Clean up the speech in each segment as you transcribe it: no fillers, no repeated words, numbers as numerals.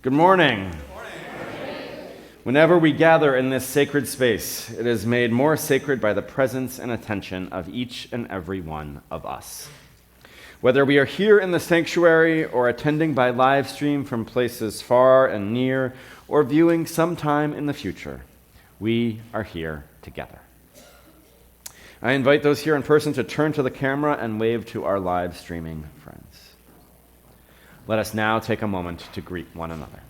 Good morning. Whenever we gather in this sacred space, it is made more sacred by the presence and attention of each and every one of us. Whether we are here in the sanctuary or attending by live stream from places far and near or viewing sometime in the future, we are here together. I invite those here in person to turn to the camera and wave to our live streaming friends. Let us now take a moment to greet one another.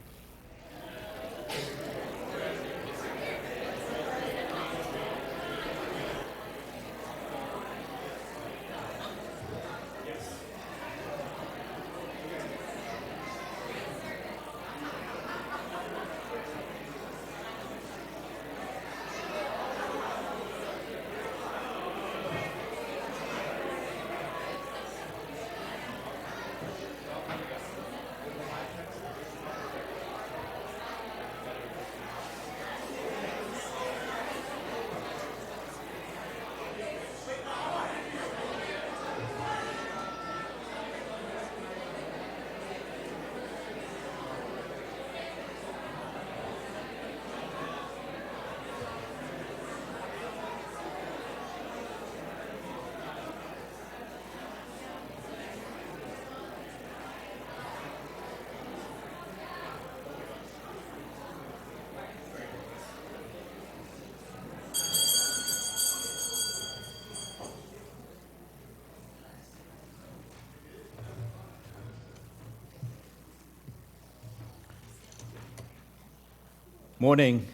Morning.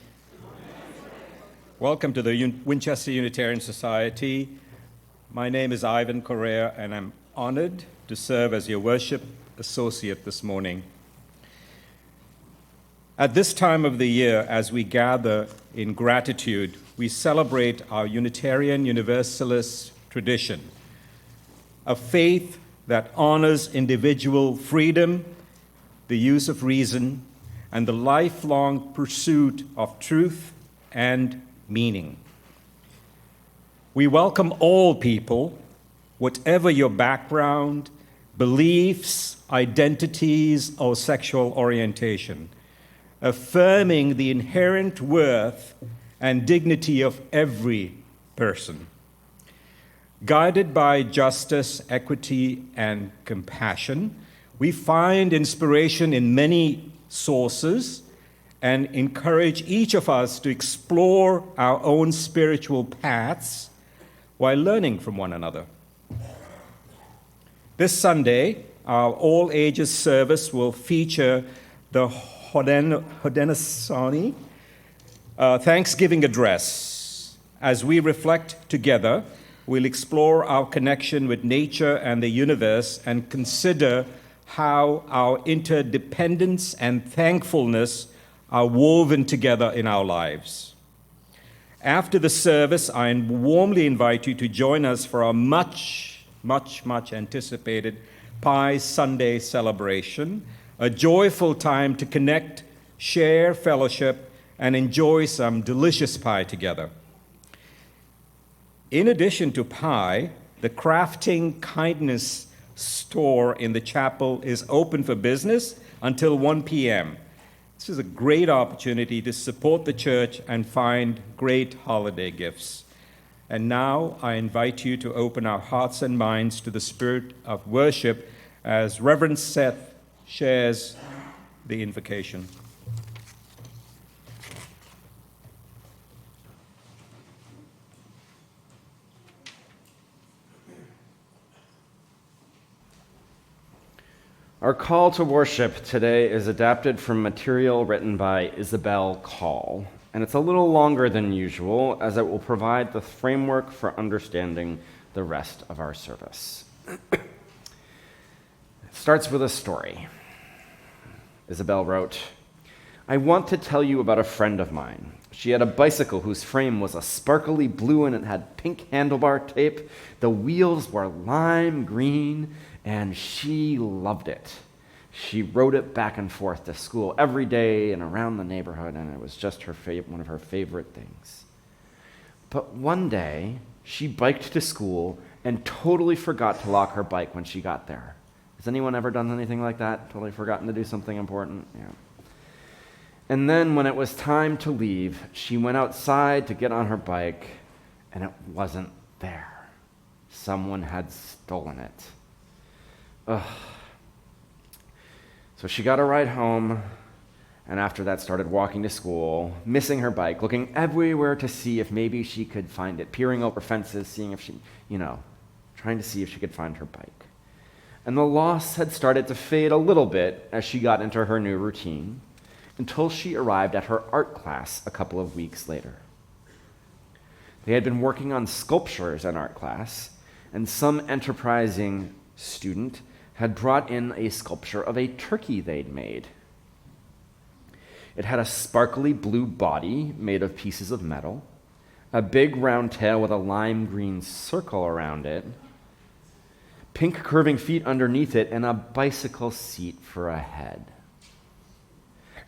Welcome to the Winchester Unitarian Society. My name is Ivan Correa, and I'm honored to serve as your worship associate this morning. At this time of the year, as we gather in gratitude, we celebrate our Unitarian Universalist tradition, a faith that honors individual freedom, the use of reason, and the lifelong pursuit of truth and meaning. We welcome all people, whatever your background, beliefs, identities, or sexual orientation, affirming the inherent worth and dignity of every person. Guided by justice, equity, and compassion, we find inspiration in many sources and encourage each of us to explore our own spiritual paths while learning from one another. This Sunday, our all-ages service will feature the Haudenosaunee Thanksgiving Address. As we reflect together, we'll explore our connection with nature and the universe and consider how our interdependence and thankfulness are woven together in our lives. After the service, I warmly invite you to join us for our much anticipated Pie Sunday celebration, a joyful time to connect, share fellowship, and enjoy some delicious pie together. In addition to pie, the Crafting Kindness store in the chapel is open for business until 1 p.m. This is a great opportunity to support the church and find great holiday gifts. And now I invite you to open our hearts and minds to the spirit of worship as Reverend Seth shares the invocation. Our call to worship today is adapted from material written by Isabel Call, and it's a little longer than usual as it will provide the framework for understanding the rest of our service. It starts with a story. Isabel wrote, "I want to tell you about a friend of mine. She had a bicycle whose frame was a sparkly blue and it had pink handlebar tape. The wheels were lime green, and she loved it. She rode it back and forth to school every day and around the neighborhood, and it was just one of her favorite things. But one day, she biked to school and totally forgot to lock her bike when she got there. Has anyone ever done anything like that? Totally forgotten to do something important? Yeah. And then when it was time to leave, she went outside to get on her bike, and it wasn't there. Someone had stolen it. Ugh. So she got a ride home, and after that started walking to school, missing her bike, looking everywhere to see if maybe she could find it, peering over fences, seeing if she, trying to see if she could find her bike. And the loss had started to fade a little bit as she got into her new routine, until she arrived at her art class a couple of weeks later. They had been working on sculptures in art class, and some enterprising student had brought in a sculpture of a turkey they'd made. It had a sparkly blue body made of pieces of metal, a big round tail with a lime green circle around it, pink curving feet underneath it, and a bicycle seat for a head.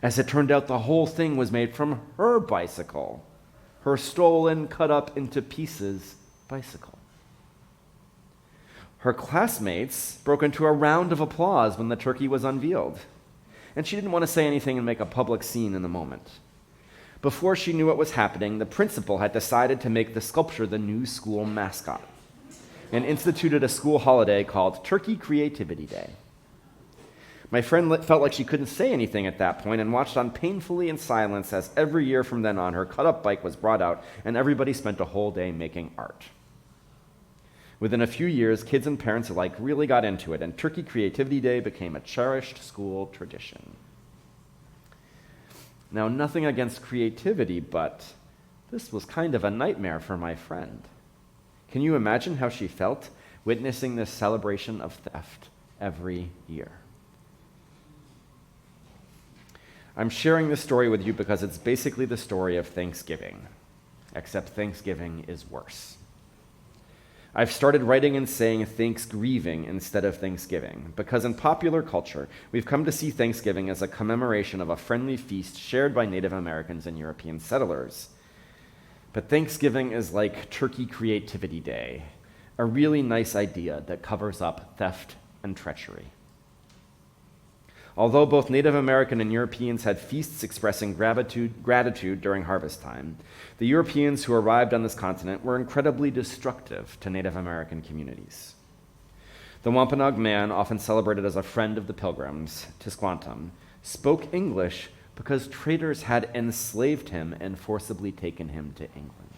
As it turned out, the whole thing was made from her bicycle, her stolen, cut up into pieces bicycle. Her classmates broke into a round of applause when the turkey was unveiled, and she didn't want to say anything and make a public scene in the moment. Before she knew what was happening, the principal had decided to make the sculpture the new school mascot and instituted a school holiday called Turkey Creativity Day. My friend felt like she couldn't say anything at that point and watched on painfully in silence as every year from then on her cut-up bike was brought out and everybody spent a whole day making art. Within a few years, kids and parents alike really got into it, and Turkey Creativity Day became a cherished school tradition. Now, nothing against creativity, but this was kind of a nightmare for my friend. Can you imagine how she felt witnessing this celebration of theft every year? I'm sharing this story with you because it's basically the story of Thanksgiving, except Thanksgiving is worse. I've started writing and saying Thanksgrieving instead of Thanksgiving, because in popular culture, we've come to see Thanksgiving as a commemoration of a friendly feast shared by Native Americans and European settlers. But Thanksgiving is like Turkey Creativity Day, a really nice idea that covers up theft and treachery. Although both Native American and Europeans had feasts expressing gratitude during harvest time, the Europeans who arrived on this continent were incredibly destructive to Native American communities. The Wampanoag man, often celebrated as a friend of the Pilgrims, Tisquantum, spoke English because traders had enslaved him and forcibly taken him to England.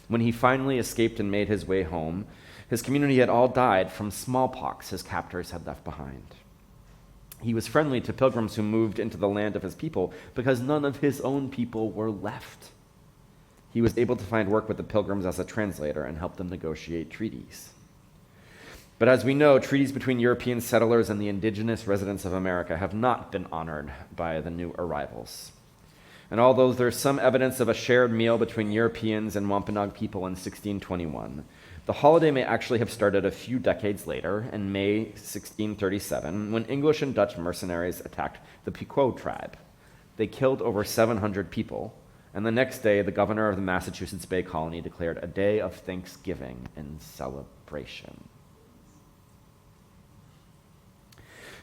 When he finally escaped and made his way home, his community had all died from smallpox his captors had left behind. He was friendly to pilgrims who moved into the land of his people because none of his own people were left. He was able to find work with the pilgrims as a translator and help them negotiate treaties. But as we know, treaties between European settlers and the indigenous residents of America have not been honored by the new arrivals. And although there's some evidence of a shared meal between Europeans and Wampanoag people in 1621, the holiday may actually have started a few decades later, in May 1637, when English and Dutch mercenaries attacked the Pequot tribe. They killed over 700 people, and the next day, the governor of the Massachusetts Bay Colony declared a day of Thanksgiving in celebration.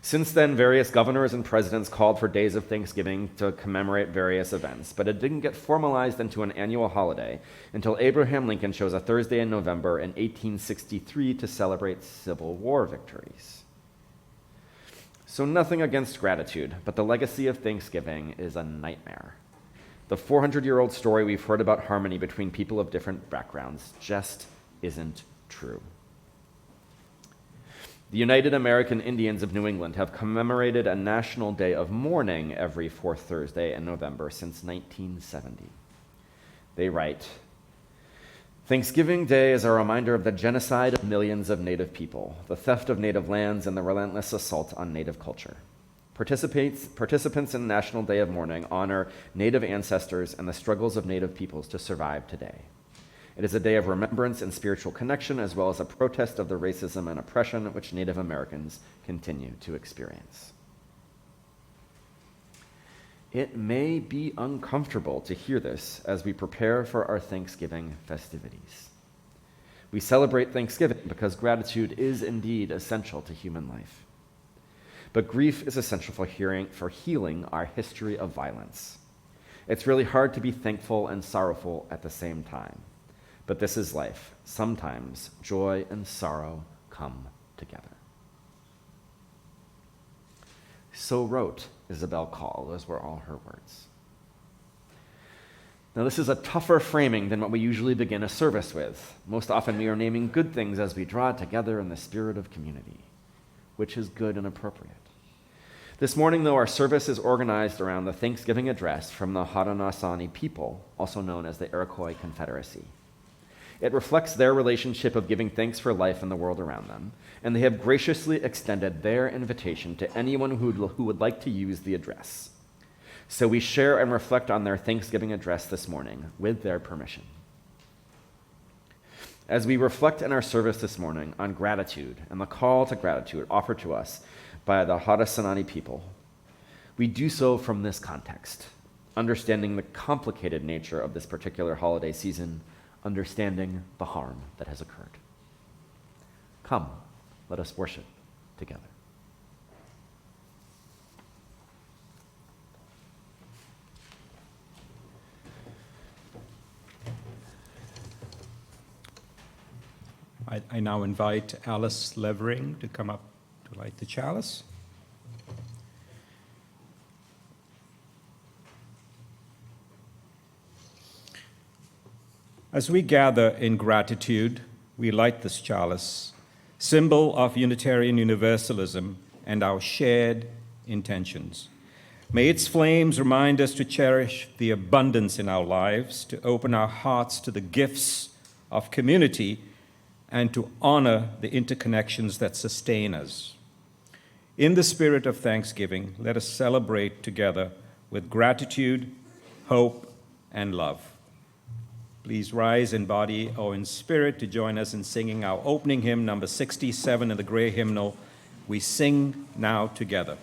Since then, various governors and presidents called for days of Thanksgiving to commemorate various events, but it didn't get formalized into an annual holiday until Abraham Lincoln chose a Thursday in November in 1863 to celebrate Civil War victories. So nothing against gratitude, but the legacy of Thanksgiving is a nightmare. The 400-year-old story we've heard about harmony between people of different backgrounds just isn't true. The United American Indians of New England have commemorated a national day of mourning every fourth Thursday in November since 1970. They write, "Thanksgiving Day is a reminder of the genocide of millions of Native people, the theft of Native lands, and the relentless assault on Native culture. Participants in National Day of Mourning honor Native ancestors and the struggles of Native peoples to survive today. It is a day of remembrance and spiritual connection, as well as a protest of the racism and oppression which Native Americans continue to experience." It may be uncomfortable to hear this as we prepare for our Thanksgiving festivities. We celebrate Thanksgiving because gratitude is indeed essential to human life. but grief is essential for healing our history of violence. It's really hard to be thankful and sorrowful at the same time. But this is life. Sometimes joy and sorrow come together. So wrote Isabel Call. Those were all her words. Now, this is a tougher framing than what we usually begin a service with. Most often we are naming good things as we draw together in the spirit of community, which is good and appropriate. This morning, though, our service is organized around the Thanksgiving address from the Haudenosaunee people, also known as the Iroquois Confederacy. It reflects their relationship of giving thanks for life and the world around them, and they have graciously extended their invitation to anyone who would like to use the address. So we share and reflect on their Thanksgiving address this morning with their permission. As we reflect in our service this morning on gratitude and the call to gratitude offered to us by the Haudenosaunee people, we do so from this context, understanding the complicated nature of this particular holiday season, understanding the harm that has occurred. Come, let us worship together. I now invite Alice Levering to come up to light the chalice. As we gather in gratitude, we light this chalice, symbol of Unitarian Universalism and our shared intentions. May its flames remind us to cherish the abundance in our lives, to open our hearts to the gifts of community, and to honor the interconnections that sustain us. In the spirit of thanksgiving, let us celebrate together with gratitude, hope, and love. Please rise in body or in spirit to join us in singing our opening hymn, number 67 in the Gray Hymnal. We sing now together.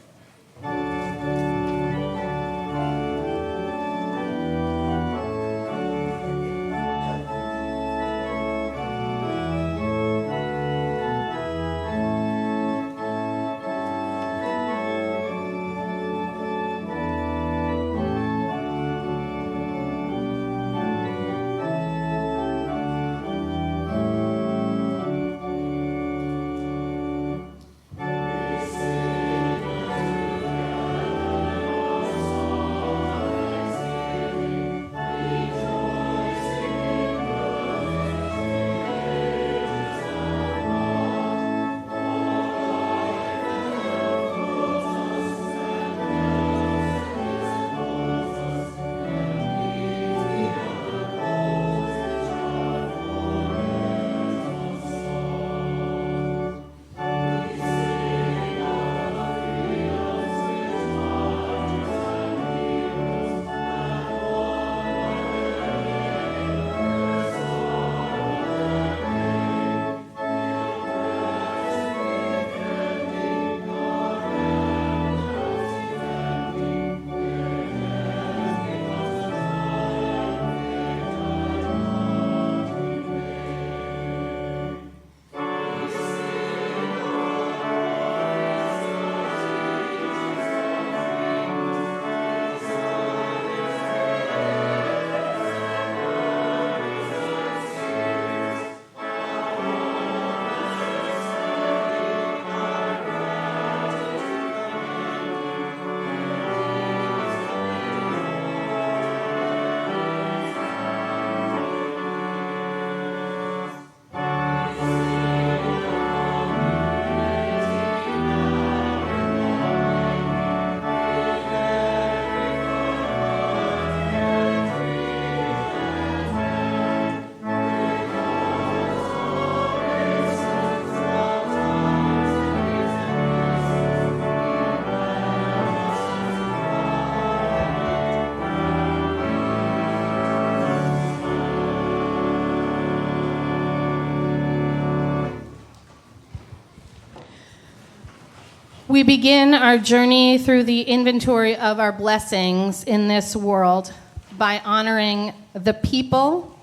We begin our journey through the inventory of our blessings in this world by honoring the people,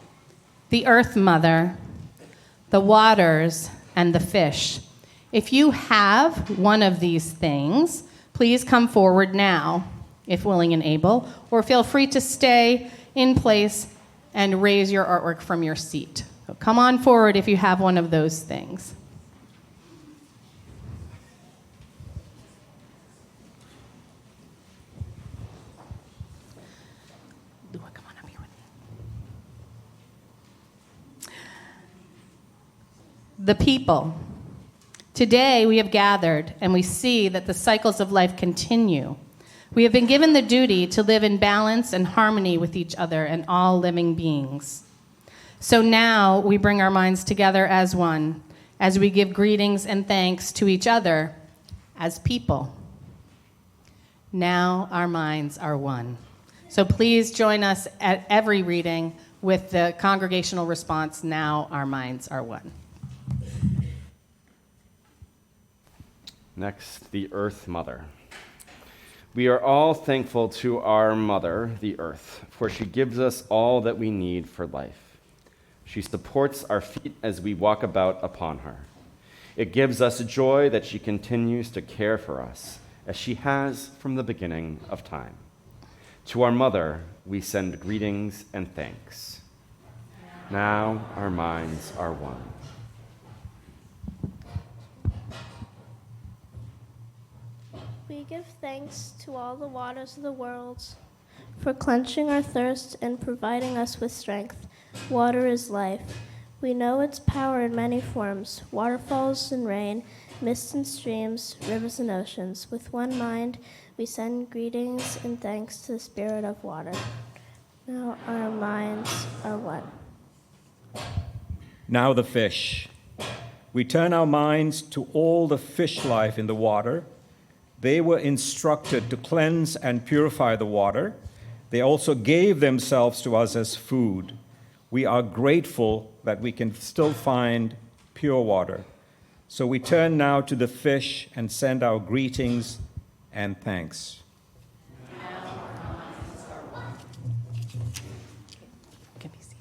the Earth Mother, the waters, and the fish, If you have one of these things, please come forward now, if willing and able, or feel free to stay in place and raise your artwork from your seat. So come on forward if you have one of those things. Lua, come on up here with me. The people. Today we have gathered and we see that the cycles of life continue. We have been given the duty to live in balance and harmony with each other and all living beings. So now we bring our minds together as one, as we give greetings and thanks to each other as people. Now our minds are one. So please join us at every reading with the congregational response, now our minds are one. Next, the Earth Mother. We are all thankful to our mother, the Earth, for she gives us all that we need for life. She supports our feet as we walk about upon her. It gives us joy that she continues to care for us, as she has from the beginning of time. To our mother, we send greetings and thanks. Now our minds are one. We give thanks to all the waters of the world for quenching our thirst and providing us with strength. Water is life. We know its power in many forms, waterfalls and rain, mists and streams, rivers and oceans. With one mind, we send greetings and thanks to the Spirit of water. Now our minds are one. Now the fish. We turn our minds to all the fish life in the water. They were instructed to cleanse and purify the water. They also gave themselves to us as food. We are grateful that we can still find pure water. So we turn now to the fish and send our greetings and thanks. Can be seated.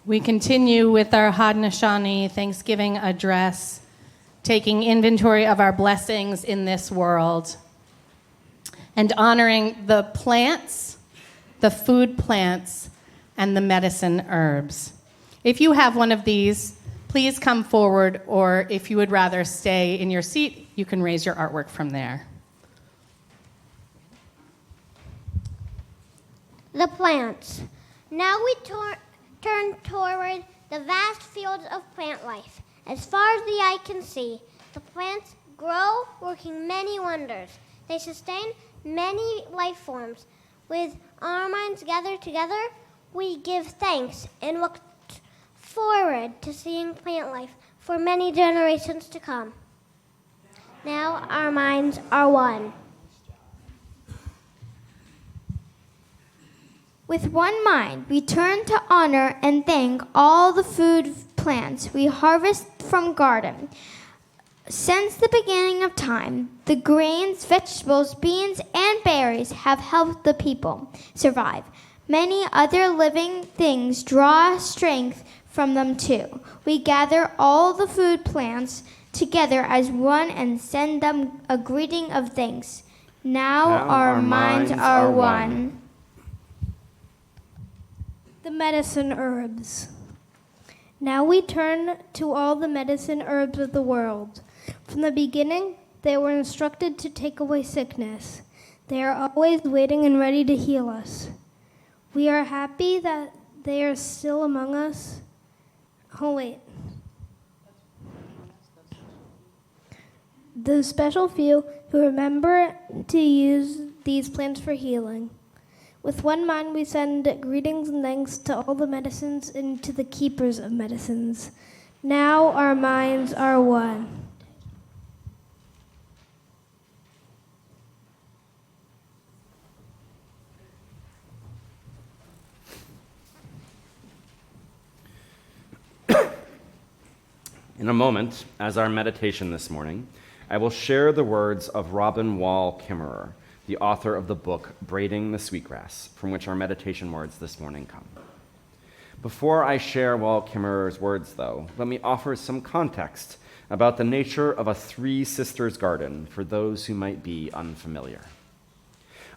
We continue with our Haudenosaunee Thanksgiving address, taking inventory of our blessings in this world and honoring the plants, the food plants, and the medicine herbs. If you have one of these, please come forward, or if you would rather stay in your seat, you can raise your artwork from there. The plants. Now we turn toward the vast fields of plant life. As far as the eye can see, the plants grow, working many wonders. They sustain many life forms. With our minds gathered together, we give thanks and look forward to seeing plant life for many generations to come. Now our minds are one. With one mind, we turn to honor and thank all the food plants we harvest from garden. Since the beginning of time, the grains, vegetables, beans, and berries have helped the people survive. Many other living things draw strength from them too. We gather all the food plants together as one and send them a greeting of thanks. Now our minds are one. The medicine herbs. Now we turn to all the medicine herbs of the world. From the beginning, they were instructed to take away sickness. They are always waiting and ready to heal us. We are happy that they are still among us. Oh, wait. The special few who remember to use these plants for healing. With one mind, we send greetings and thanks to all the medicines and to the keepers of medicines. Now our minds are one. In a moment, as our meditation this morning, I will share the words of Robin Wall Kimmerer, the author of the book Braiding the Sweetgrass, from which our meditation words this morning come. Before I share Wall Kimmerer's words, though, let me offer some context about the nature of a Three Sisters garden for those who might be unfamiliar.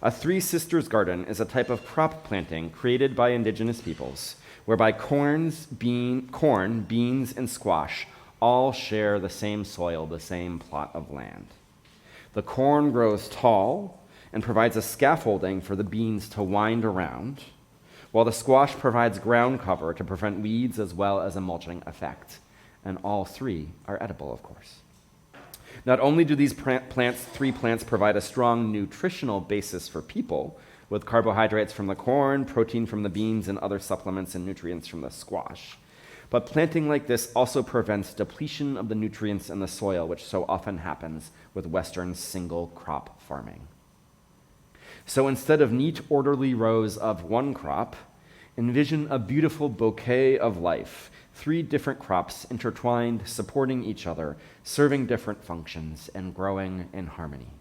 A Three Sisters garden is a type of crop planting created by indigenous peoples, whereby corn, beans, and squash all share the same soil, the same plot of land. The corn grows tall and provides a scaffolding for the beans to wind around, while the squash provides ground cover to prevent weeds as well as a mulching effect. And all three are edible, of course. Not only do these three plants provide a strong nutritional basis for people, with carbohydrates from the corn, protein from the beans, and other supplements and nutrients from the squash, but planting like this also prevents depletion of the nutrients in the soil, which so often happens with Western single crop farming. So instead of neat, orderly rows of one crop, envision a beautiful bouquet of life, three different crops intertwined, supporting each other, serving different functions, and growing in harmony.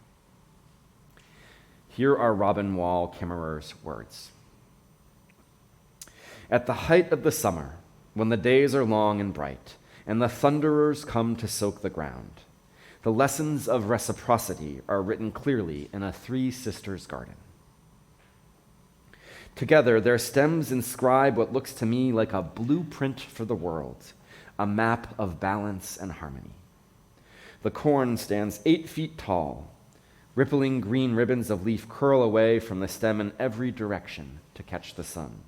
Here are Robin Wall Kimmerer's words. At the height of the summer, when the days are long and bright, and the thunderers come to soak the ground, the lessons of reciprocity are written clearly in a Three Sisters garden. Together, their stems inscribe what looks to me like a blueprint for the world, a map of balance and harmony. The corn stands 8 feet tall. Rippling green ribbons of leaf curl away from the stem in every direction to catch the sun.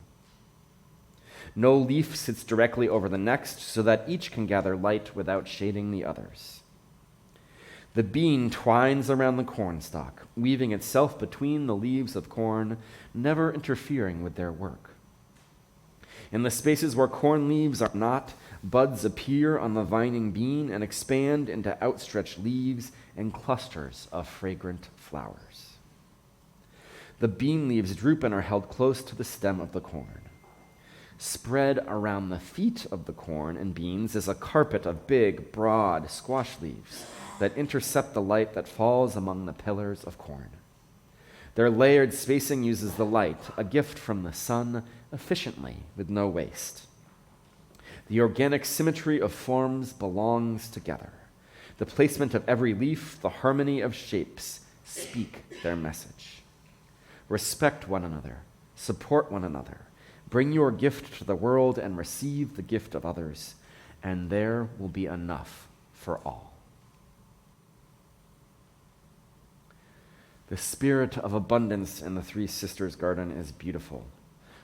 No leaf sits directly over the next, so that each can gather light without shading the others. The bean twines around the cornstalk, weaving itself between the leaves of corn, never interfering with their work. In the spaces where corn leaves are not, buds appear on the vining bean and expand into outstretched leaves and clusters of fragrant flowers. The bean leaves droop and are held close to the stem of the corn. Spread around the feet of the corn and beans is a carpet of big, broad squash leaves that intercept the light that falls among the pillars of corn. Their layered spacing uses the light, a gift from the sun, efficiently with no waste. The organic symmetry of forms belongs together. The placement of every leaf, the harmony of shapes, speak their message. Respect one another, support one another, bring your gift to the world and receive the gift of others, and there will be enough for all. The spirit of abundance in the Three Sisters Garden is beautiful.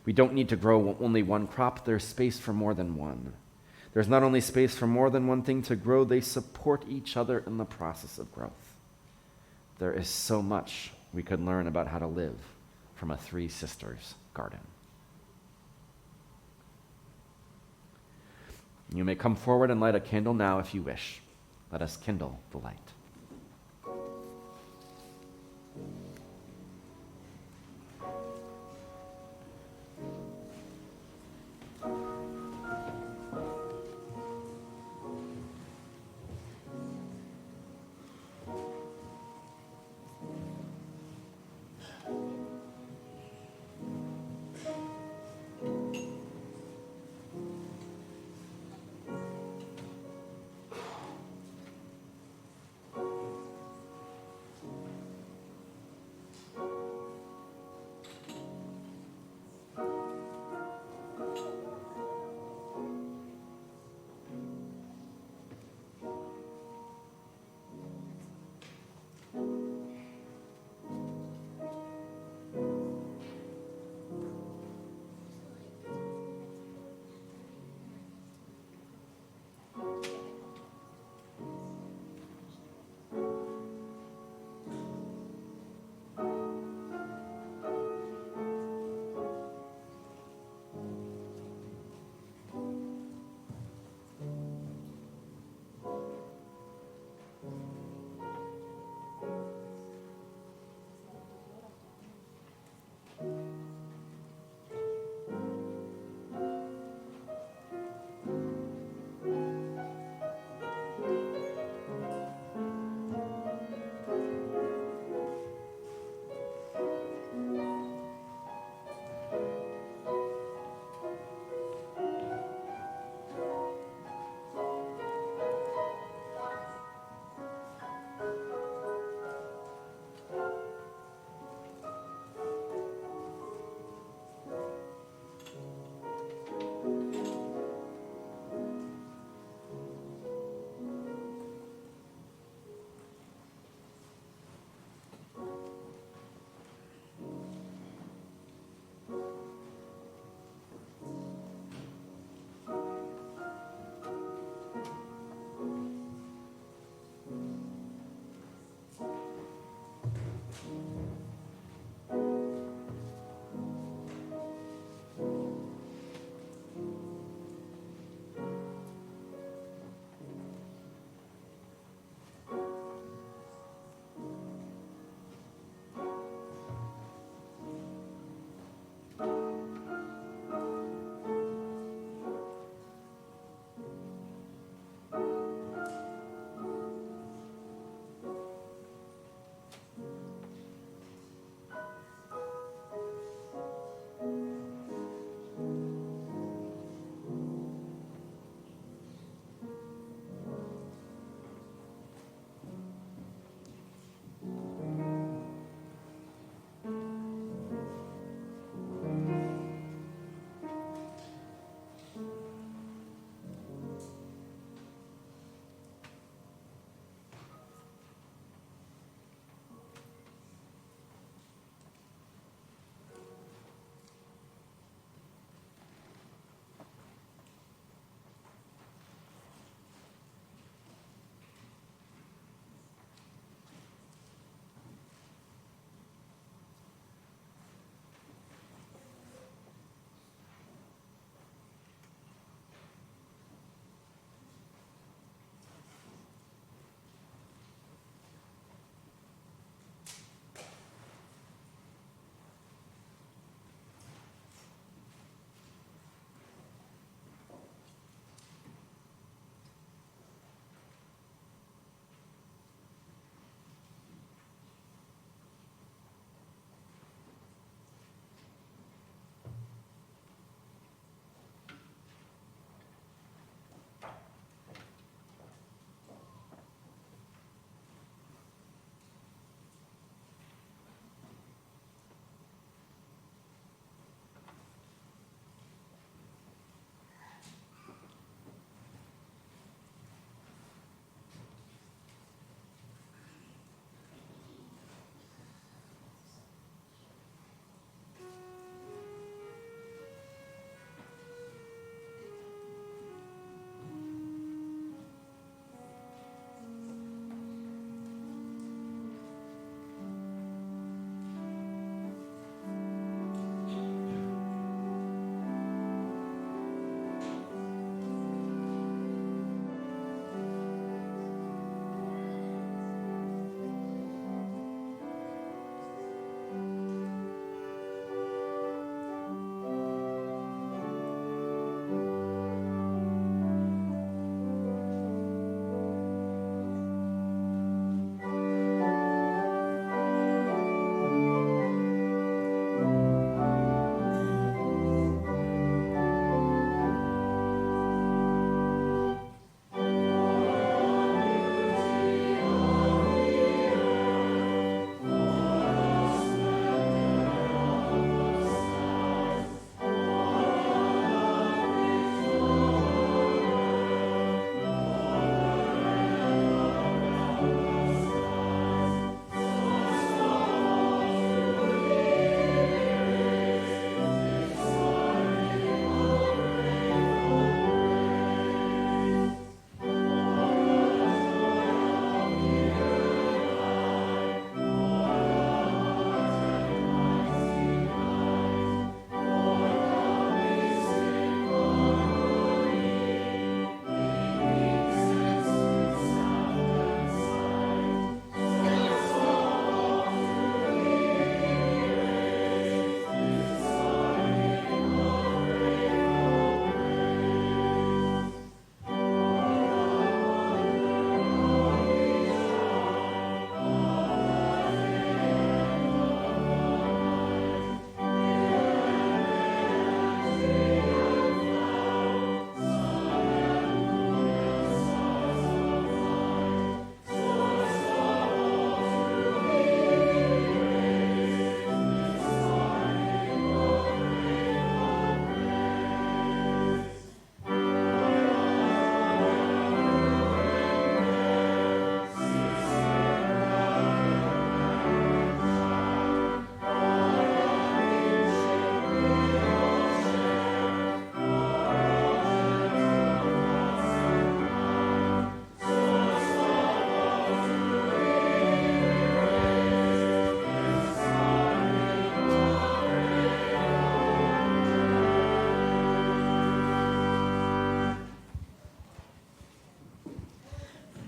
We don't need to grow only one crop, there's space for more than one. There's not only space for more than one thing to grow, they support each other in the process of growth. There is so much we could learn about how to live from a Three Sisters garden. You may come forward and light a candle now if you wish. Let us kindle the light.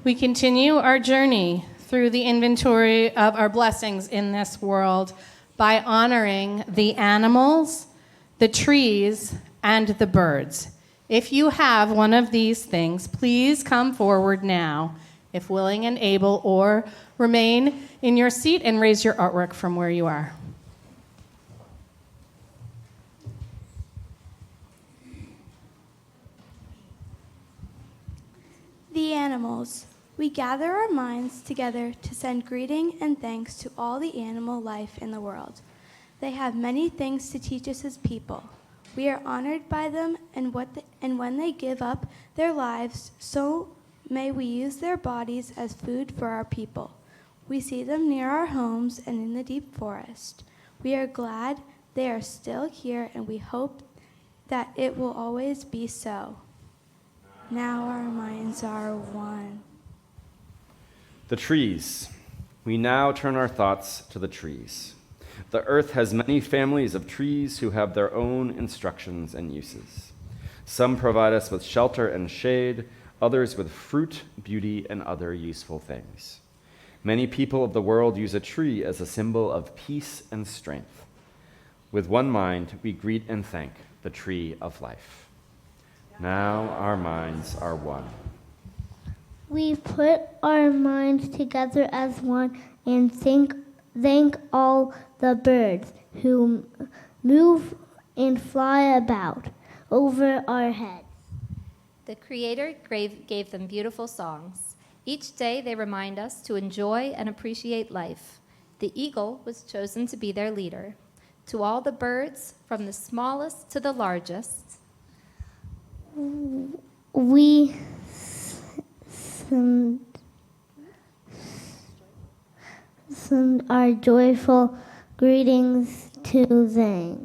We continue our journey through the inventory of our blessings in this world by honoring the animals, the trees, and the birds. If you have one of these things, please come forward now, if willing and able, or remain in your seat and raise your artwork from where you are. The animals. We gather our minds together to send greeting and thanks to all the animal life in the world. They have many things to teach us as people. We are honored by them, and when they give up their lives, so may we use their bodies as food for our people. We see them near our homes and in the deep forest. We are glad they are still here, and we hope that it will always be so. Now our minds are one. The trees. We now turn our thoughts to the trees. The earth has many families of trees who have their own instructions and uses. Some provide us with shelter and shade, others with fruit, beauty, and other useful things. Many people of the world use a tree as a symbol of peace and strength. With one mind, we greet and thank the tree of life. Now our minds are one. We put our minds together as one and thank all the birds who move and fly about over our heads. The Creator gave them beautiful songs. Each day they remind us to enjoy and appreciate life. The eagle was chosen to be their leader. To all the birds, from the smallest to the largest, we send our joyful greetings to them.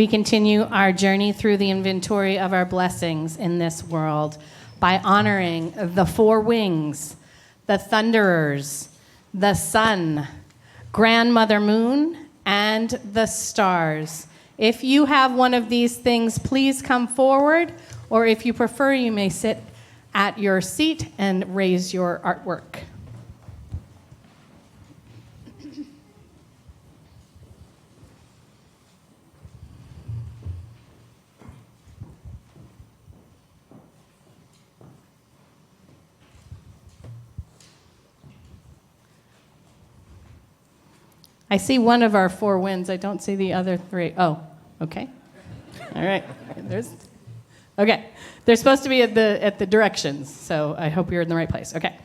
We continue our journey through the inventory of our blessings in this world by honoring the four wings, the thunderers, the sun, Grandmother Moon, and the stars. If you have one of these things, please come forward, or if you prefer, you may sit at your seat and raise your artwork. I see one of our four winds. I don't see the other three. Oh, okay. All right. Okay. They're supposed to be at the directions, so I hope you're in the right place. Okay.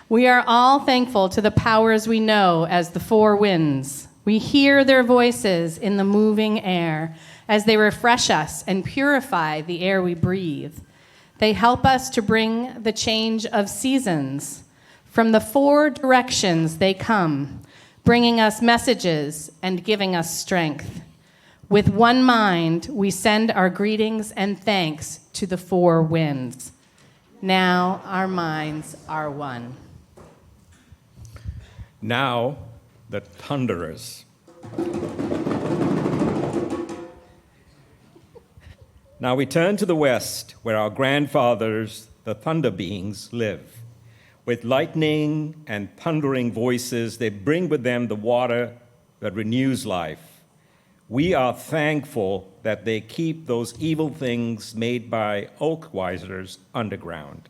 We are all thankful to the powers we know as the four winds. We hear their voices in the moving air as they refresh us and purify the air we breathe. They help us to bring the change of seasons. From the four directions they come, bringing us messages and giving us strength. With one mind, we send our greetings and thanks to the four winds. Now our minds are one. Now, the thunderers. Now we turn to the west, where our grandfathers, the thunder beings, live. With lightning and thundering voices, they bring with them the water that renews life. We are thankful that they keep those evil things made by oak wisers underground.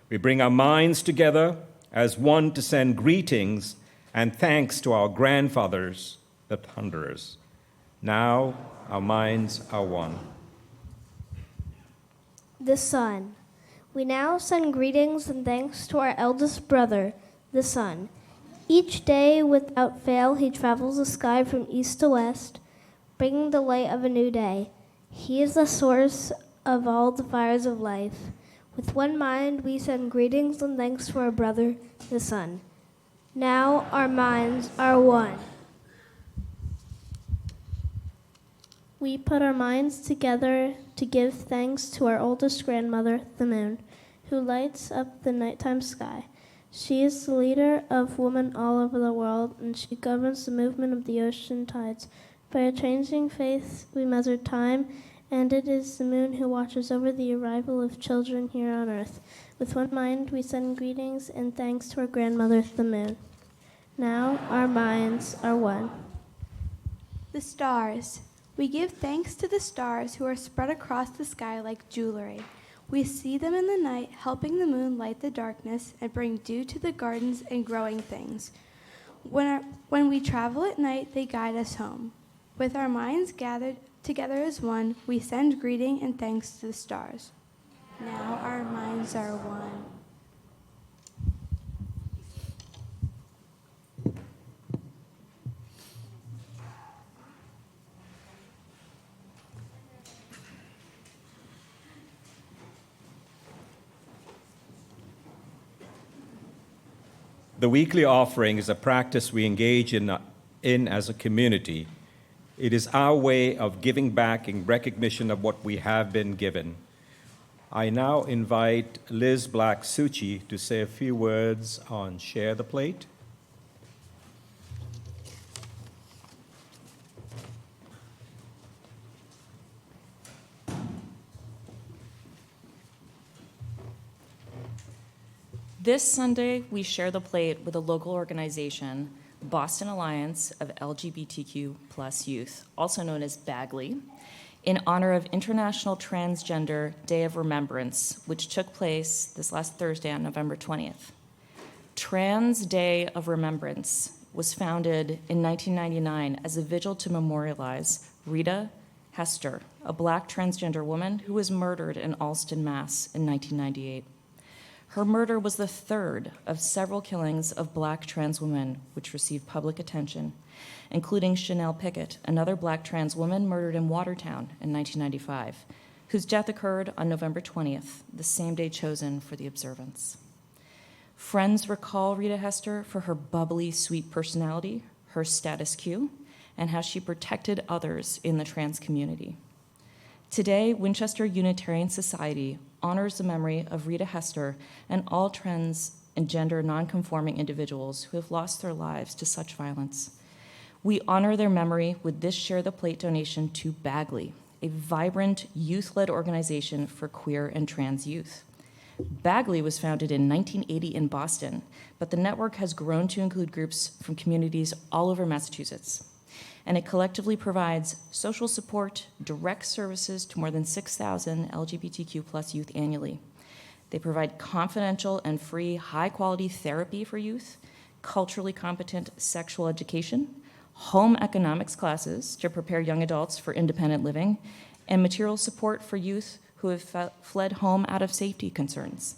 We bring our minds together as one to send greetings and thanks to our grandfathers, the thunderers. Now our minds are one. The sun. We now send greetings and thanks to our eldest brother, the sun. Each day, without fail, he travels the sky from east to west, bringing the light of a new day. He is the source of all the fires of life. With one mind, we send greetings and thanks to our brother, the sun. Now our minds are one. We put our minds together to give thanks to our oldest grandmother, the moon, who lights up the nighttime sky. She is the leader of women all over the world, and she governs the movement of the ocean tides. By a changing faith, we measure time, and it is the moon who watches over the arrival of children here on earth. With one mind, we send greetings and thanks to our grandmother, the moon. Now our minds are one. The stars. We give thanks to the stars who are spread across the sky like jewelry. We see them in the night, helping the moon light the darkness and bring dew to the gardens and growing things. When we travel at night, they guide us home. With our minds gathered together as one, we send greeting and thanks to the stars. Now our minds are one. The weekly offering is a practice we engage in as a community. It is our way of giving back in recognition of what we have been given. I now invite Liz Black-Suchi to say a few words on Share the Plate. This Sunday, we share the plate with a local organization, Boston Alliance of LGBTQ+ Youth, also known as BAGLY, in honor of International Transgender Day of Remembrance, which took place this last Thursday on November 20th. Trans Day of Remembrance was founded in 1999 as a vigil to memorialize Rita Hester, a Black transgender woman who was murdered in Allston, Mass. In 1998. Her murder was the third of several killings of Black trans women which received public attention, including Chanel Pickett, another Black trans woman murdered in Watertown in 1995, whose death occurred on November 20th, the same day chosen for the observance. Friends recall Rita Hester for her bubbly, sweet personality, her status quo, and how she protected others in the trans community. Today, Winchester Unitarian Society honors the memory of Rita Hester and all trans and gender nonconforming individuals who have lost their lives to such violence. We honor their memory with this Share the Plate donation to Bagley, a vibrant youth-led organization for queer and trans youth. Bagley was founded in 1980 in Boston, but the network has grown to include groups from communities all over Massachusetts. And it collectively provides social support, direct services to more than 6,000 LGBTQ+ youth annually. They provide confidential and free, high-quality therapy for youth, culturally competent sexual education, home economics classes to prepare young adults for independent living, and material support for youth who have fled home out of safety concerns.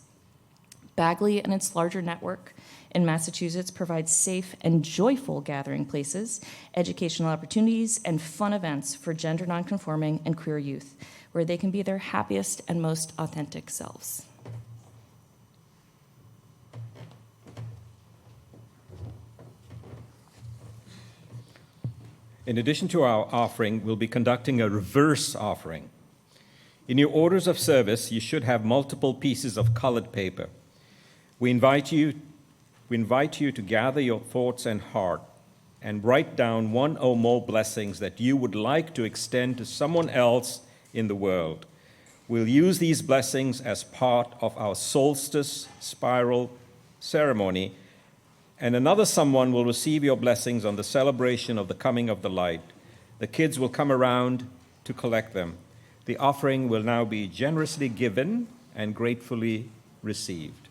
Bagley and its larger network in Massachusetts provides safe and joyful gathering places, educational opportunities, and fun events for gender nonconforming and queer youth, where they can be their happiest and most authentic selves. In addition to our offering, we'll be conducting a reverse offering. In your orders of service, you should have multiple pieces of colored paper. We invite you to gather your thoughts and heart and write down one or more blessings that you would like to extend to someone else in the world. We'll use these blessings as part of our solstice spiral ceremony, and another someone will receive your blessings on the celebration of the coming of the light. The kids will come around to collect them. The offering will now be generously given and gratefully received.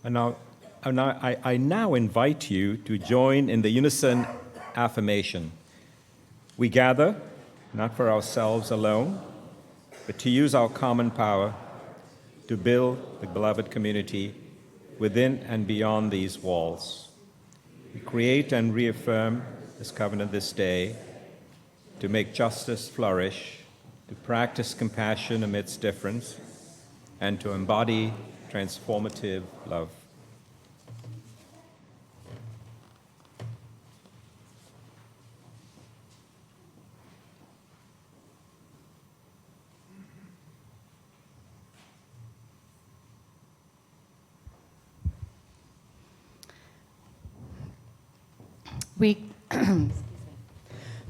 I now invite you to join in the unison affirmation. We gather, not for ourselves alone, but to use our common power to build the beloved community within and beyond these walls. We create and reaffirm this covenant this day to make justice flourish, to practice compassion amidst difference, and to embody transformative love.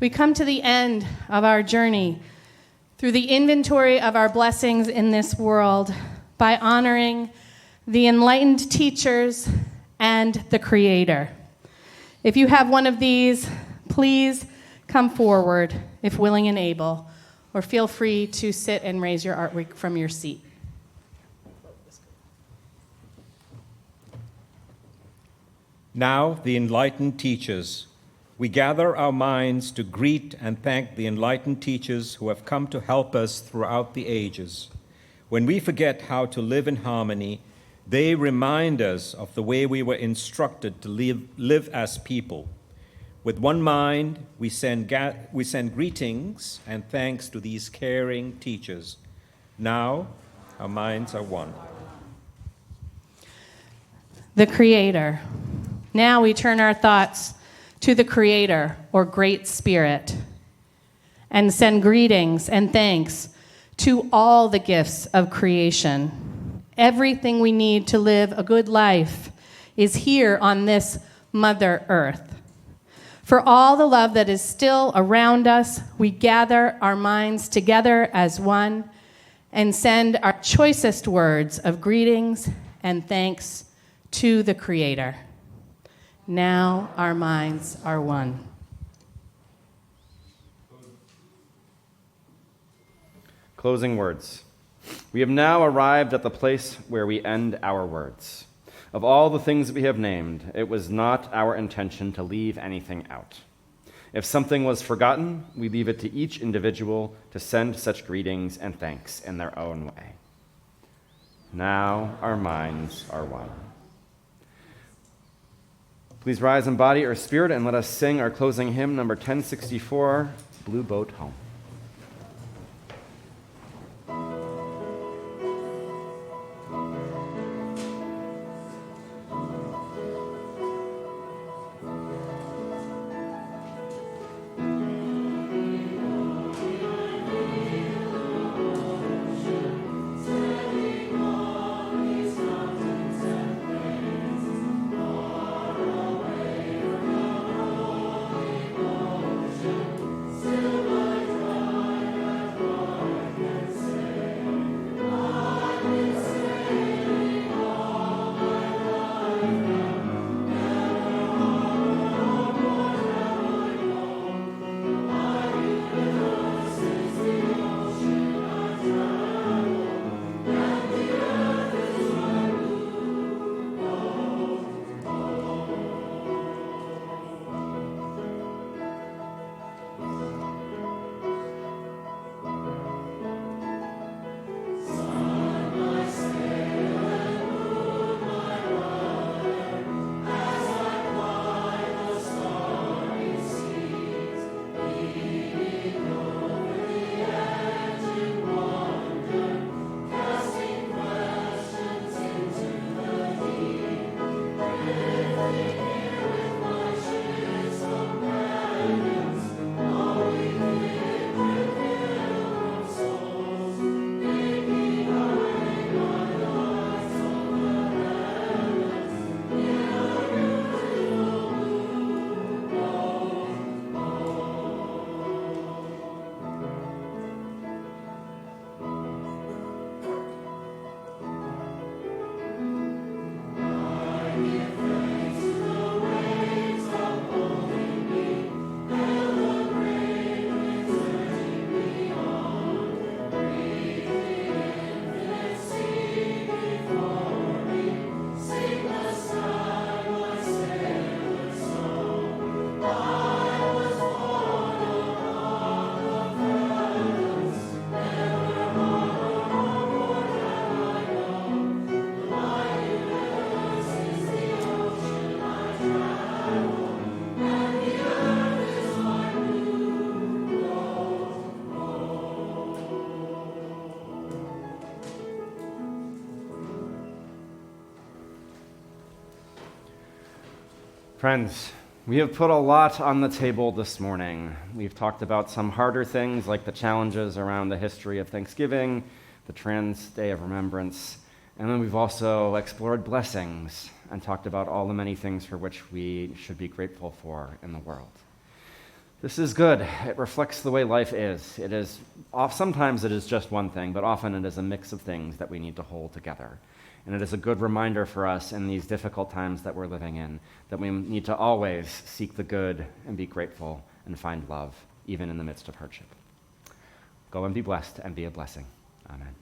We come to the end of our journey through the inventory of our blessings in this world by honoring the enlightened teachers and the Creator. If you have one of these, please come forward, if willing and able, or feel free to sit and raise your artwork from your seat. Now, the enlightened teachers, we gather our minds to greet and thank the enlightened teachers who have come to help us throughout the ages. When we forget how to live in harmony, they remind us of the way we were instructed to live as people. With one mind, we send greetings and thanks to these caring teachers. Now, our minds are one. The Creator. Now we turn our thoughts to the Creator, or Great Spirit, and send greetings and thanks to all the gifts of creation. Everything we need to live a good life is here on this Mother Earth. For all the love that is still around us, we gather our minds together as one and send our choicest words of greetings and thanks to the Creator. Now our minds are one. Closing words. We have now arrived at the place where we end our words. Of all the things we have named, it was not our intention to leave anything out. If something was forgotten, we leave it to each individual to send such greetings and thanks in their own way. Now our minds are one. Please rise in body or spirit and let us sing our closing hymn, number 1064, Blue Boat Home. Silver Friends, we have put a lot on the table this morning. We've talked about some harder things like the challenges around the history of Thanksgiving, the Trans Day of Remembrance, and then we've also explored blessings and talked about all the many things for which we should be grateful for in the world. This is good. It reflects the way life is. Sometimes it is just one thing, but often it is a mix of things that we need to hold together. And it is a good reminder for us in these difficult times that we're living in that we need to always seek the good and be grateful and find love, even in the midst of hardship. Go and be blessed and be a blessing. Amen.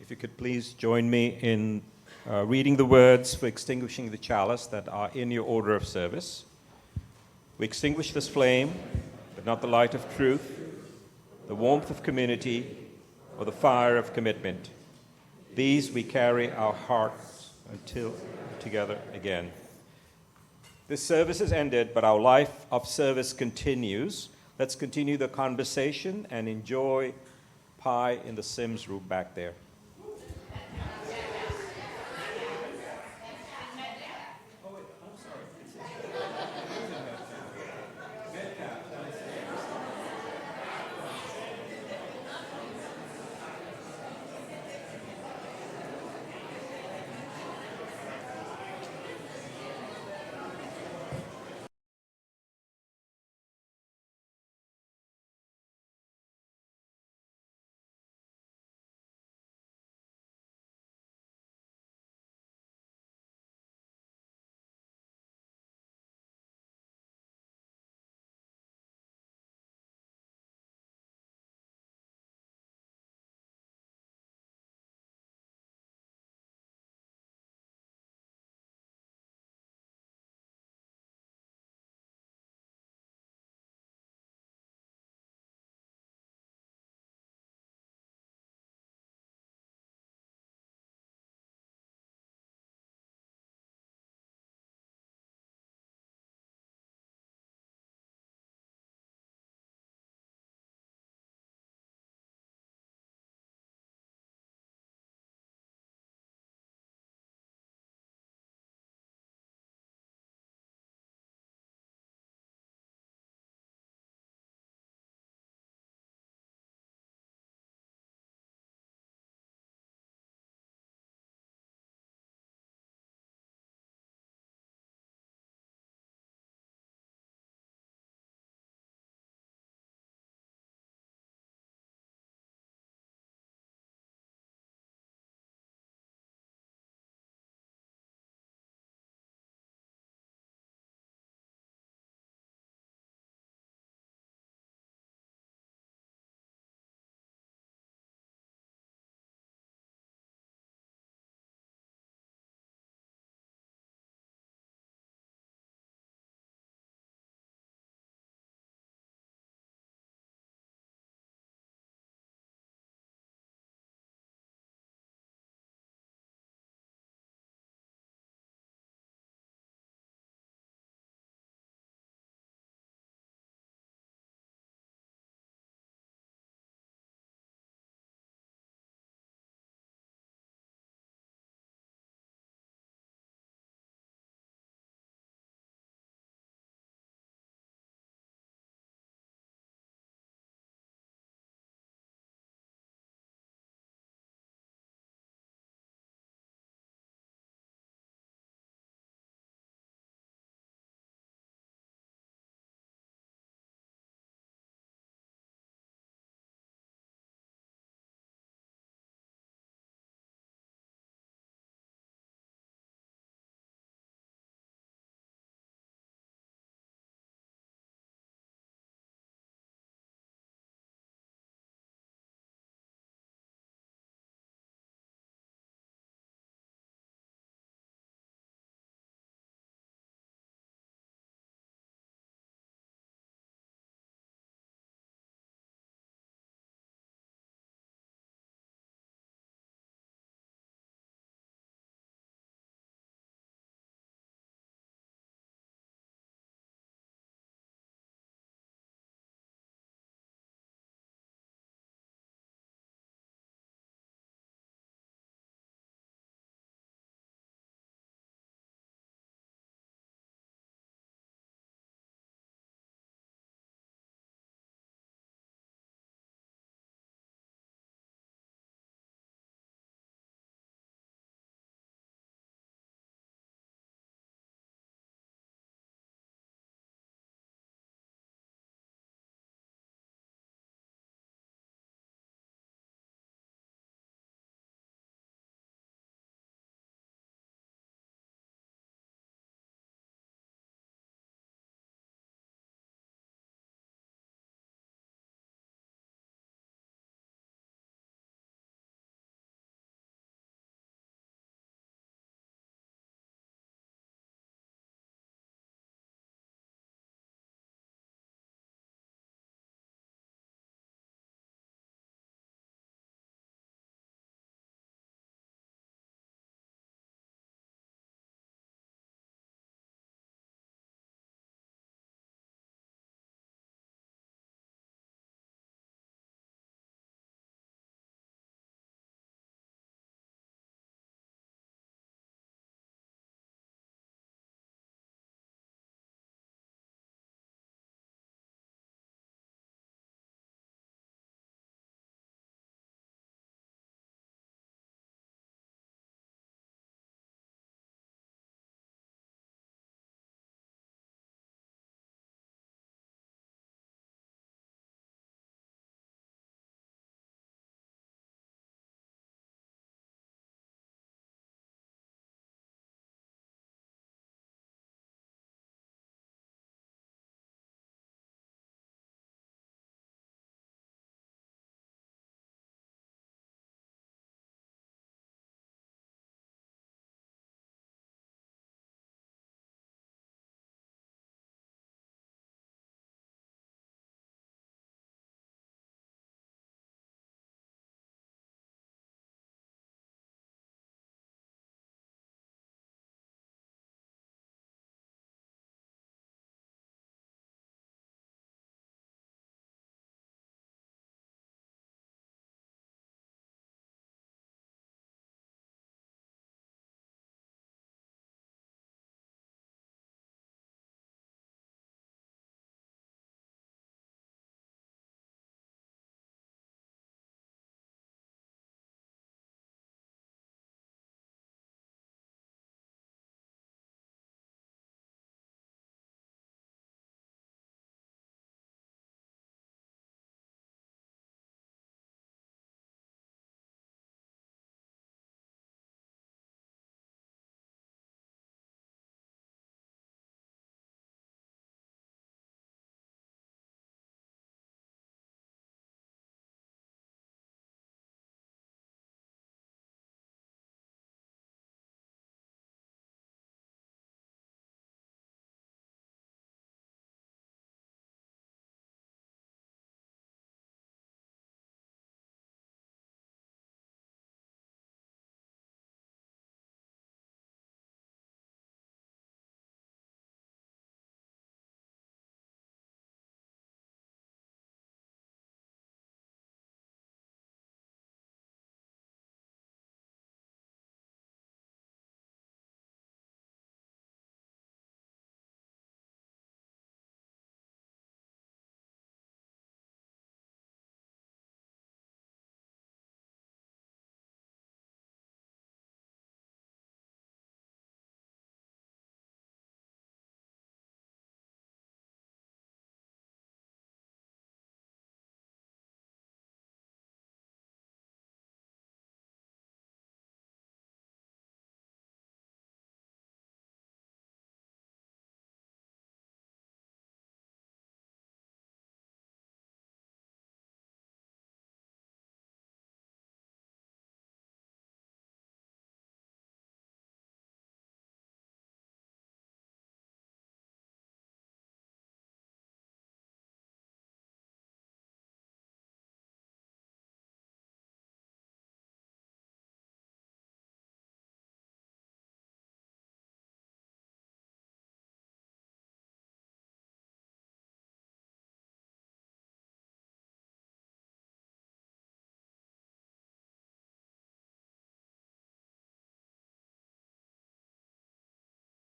If you could please join me in reading the words for extinguishing the chalice that are in your order of service. We extinguish this flame, but not the light of truth, the warmth of community, or the fire of commitment. These we carry our hearts until together again. This service is ended, but our life of service continues. Let's continue the conversation and enjoy pie in the Sims room back there.